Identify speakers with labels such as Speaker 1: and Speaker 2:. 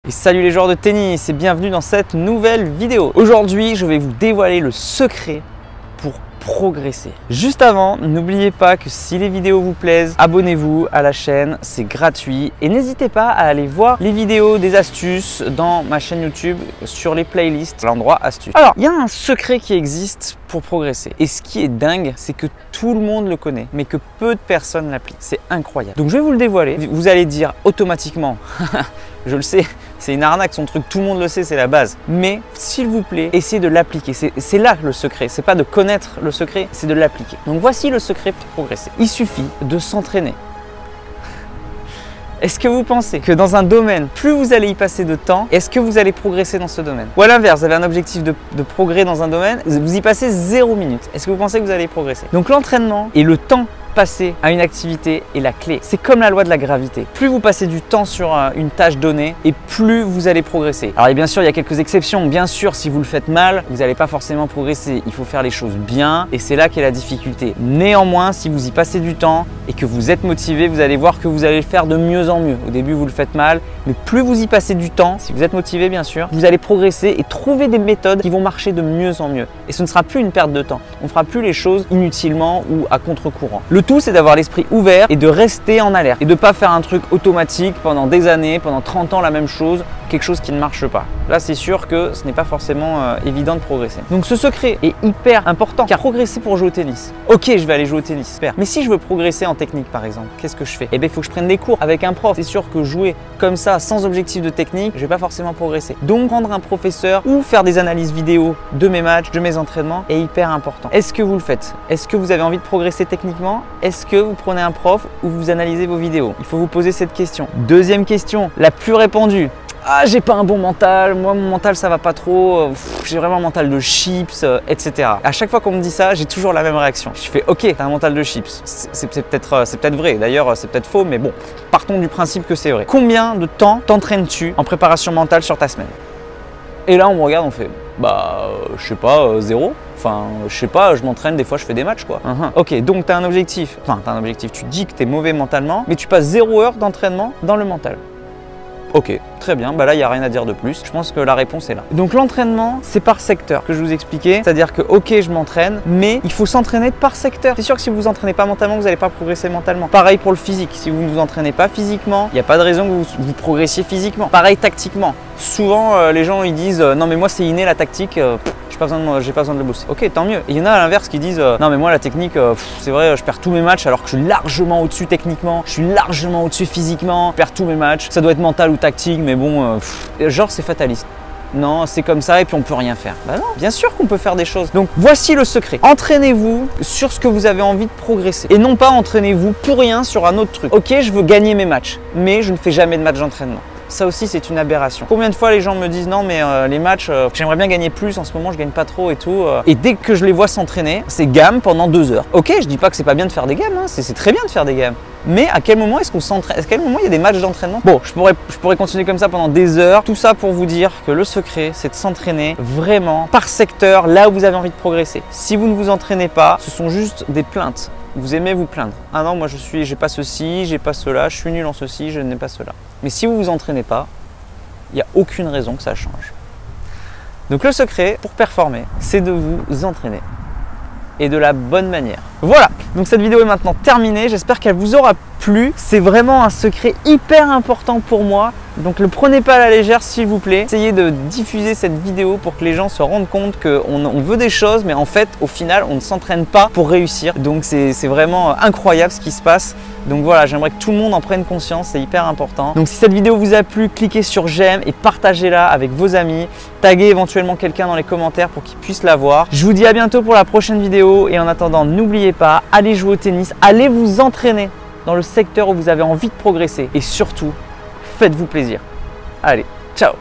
Speaker 1: Et salut les joueurs de tennis et bienvenue dans cette nouvelle vidéo. Aujourd'hui, je vais vous dévoiler le secret pour progresser. Juste avant, n'oubliez pas que si les vidéos vous plaisent, abonnez-vous à la chaîne, c'est gratuit. Et n'hésitez pas à aller voir les vidéos des astuces dans ma chaîne YouTube sur les playlists, l'endroit astuces. Alors, il y a un secret qui existe pour progresser. Et ce qui est dingue, c'est que tout le monde le connaît, mais que peu de personnes l'appliquent. C'est incroyable. Donc je vais vous le dévoiler. Vous allez dire automatiquement, je le sais, c'est une arnaque, son truc, tout le monde le sait, c'est la base. Mais s'il vous plaît, essayez de l'appliquer. C'est là le secret. C'est pas de connaître le secret, c'est de l'appliquer. Donc voici le secret pour progresser. Il suffit de s'entraîner. Est-ce que vous pensez que dans un domaine, plus vous allez y passer de temps, est-ce que vous allez progresser dans ce domaine? Ou à l'inverse, vous avez un objectif de progrès dans un domaine, vous y passez 0 minutes. Est-ce que vous pensez que vous allez progresser? Donc l'entraînement et le temps passé à une activité est la clé. C'est comme la loi de la gravité. Plus vous passez du temps sur une tâche donnée et plus vous allez progresser. Alors et bien sûr, il y a quelques exceptions. Bien sûr, si vous le faites mal, vous n'allez pas forcément progresser. Il faut faire les choses bien et c'est là qu'est la difficulté. Néanmoins, si vous y passez du temps et que vous êtes motivé, vous allez voir que vous allez le faire de mieux en mieux. Au début, vous le faites mal, mais plus vous y passez du temps, si vous êtes motivé bien sûr, vous allez progresser et trouver des méthodes qui vont marcher de mieux en mieux. Et ce ne sera plus une perte de temps. On ne fera plus les choses inutilement ou à contre-courant. Le tout, c'est d'avoir l'esprit ouvert et de rester en alerte et de ne pas faire un truc automatique pendant des années, pendant 30 ans la même chose, quelque chose qui ne marche pas. Là, c'est sûr que ce n'est pas forcément évident de progresser. Donc ce secret est hyper important car progresser pour jouer au tennis. Ok, je vais aller jouer au tennis, super. Mais si je veux progresser en technique par exemple, qu'est-ce que je fais? Eh bien, il faut que je prenne des cours avec un prof. C'est sûr que jouer comme ça, sans objectif de technique, je vais pas forcément progresser. Donc prendre un professeur ou faire des analyses vidéo de mes matchs, de mes entraînements est hyper important. Est-ce que vous le faites? Est-ce que vous avez envie de progresser techniquement? Est-ce que vous prenez un prof ou vous analysez vos vidéos? Il faut vous poser cette question. Deuxième question, la plus répandue. Ah, j'ai pas un bon mental, moi mon mental ça va pas trop, j'ai vraiment un mental de chips, etc. À chaque fois qu'on me dit ça, j'ai toujours la même réaction. Je fais ok, t'as un mental de chips. C'est peut-être vrai, d'ailleurs c'est peut-être faux, mais bon, partons du principe que c'est vrai. Combien de temps t'entraînes-tu en préparation mentale sur ta semaine? Et là on me regarde, on fait bah je sais pas, 0. Enfin, je sais pas, je m'entraîne, des fois je fais des matchs quoi. Ok, donc tu as un objectif, tu dis que tu es mauvais mentalement, mais tu passes 0 heure d'entraînement dans le mental. Ok, très bien, bah là il n'y a rien à dire de plus, je pense que la réponse est là. Donc l'entraînement, c'est par secteur que je vous expliquais, c'est-à-dire que ok je m'entraîne, mais il faut s'entraîner par secteur. C'est sûr que si vous vous entraînez pas mentalement, vous n'allez pas progresser mentalement. Pareil pour le physique, si vous ne vous entraînez pas physiquement, il n'y a pas de raison que vous progressiez physiquement. Pareil tactiquement, souvent les gens ils disent non mais moi c'est inné la tactique, j'ai pas besoin de le bosser. Ok, tant mieux. Et il y en a à l'inverse qui disent non mais moi la technique, c'est vrai, je perds tous mes matchs alors que je suis largement au-dessus techniquement, je suis largement au-dessus physiquement, je perds tous mes matchs. Ça doit être mental ou tactique, mais bon, genre c'est fataliste. Non, c'est comme ça et puis on peut rien faire. Bah non, bien sûr qu'on peut faire des choses. Donc voici le secret. Entraînez-vous sur ce que vous avez envie de progresser et non pas entraînez-vous pour rien sur un autre truc. Ok, je veux gagner mes matchs, mais je ne fais jamais de match d'entraînement. Ça aussi, c'est une aberration. Combien de fois les gens me disent non mais les matchs, j'aimerais bien gagner plus, en ce moment je gagne pas trop et tout. Et dès que je les vois s'entraîner, c'est gamme pendant 2 heures. Ok, je dis pas que c'est pas bien de faire des gammes, hein, c'est très bien de faire des gammes. Mais à quel moment est-ce qu'on s'entraîne? À quel moment il y a des matchs d'entraînement? Bon, je pourrais continuer comme ça pendant des heures. Tout ça pour vous dire que le secret, c'est de s'entraîner vraiment par secteur, là où vous avez envie de progresser. Si vous ne vous entraînez pas, ce sont juste des plaintes. Vous aimez vous plaindre. Ah non, moi j'ai pas ceci, j'ai pas cela, je suis nul en ceci, je n'ai pas cela. Mais si vous vous entraînez pas, il n'y a aucune raison que ça change. Donc le secret pour performer, c'est de vous entraîner. Et de la bonne manière. Voilà, donc cette vidéo est maintenant terminée, j'espère qu'elle vous aura plu. C'est vraiment un secret hyper important pour moi, donc le prenez pas à la légère s'il vous plaît. Essayez de diffuser cette vidéo pour que les gens se rendent compte qu'on veut des choses, mais en fait au final on ne s'entraîne pas pour réussir. Donc c'est vraiment incroyable ce qui se passe. Donc voilà, j'aimerais que tout le monde en prenne conscience, c'est hyper important. Donc si cette vidéo vous a plu, cliquez sur j'aime et partagez-la avec vos amis. Taguez éventuellement quelqu'un dans les commentaires pour qu'il puisse la voir. Je vous dis à bientôt pour la prochaine vidéo et en attendant, n'oubliez pas, allez jouer au tennis, allez vous entraîner dans le secteur où vous avez envie de progresser et surtout, faites-vous plaisir. Allez, ciao!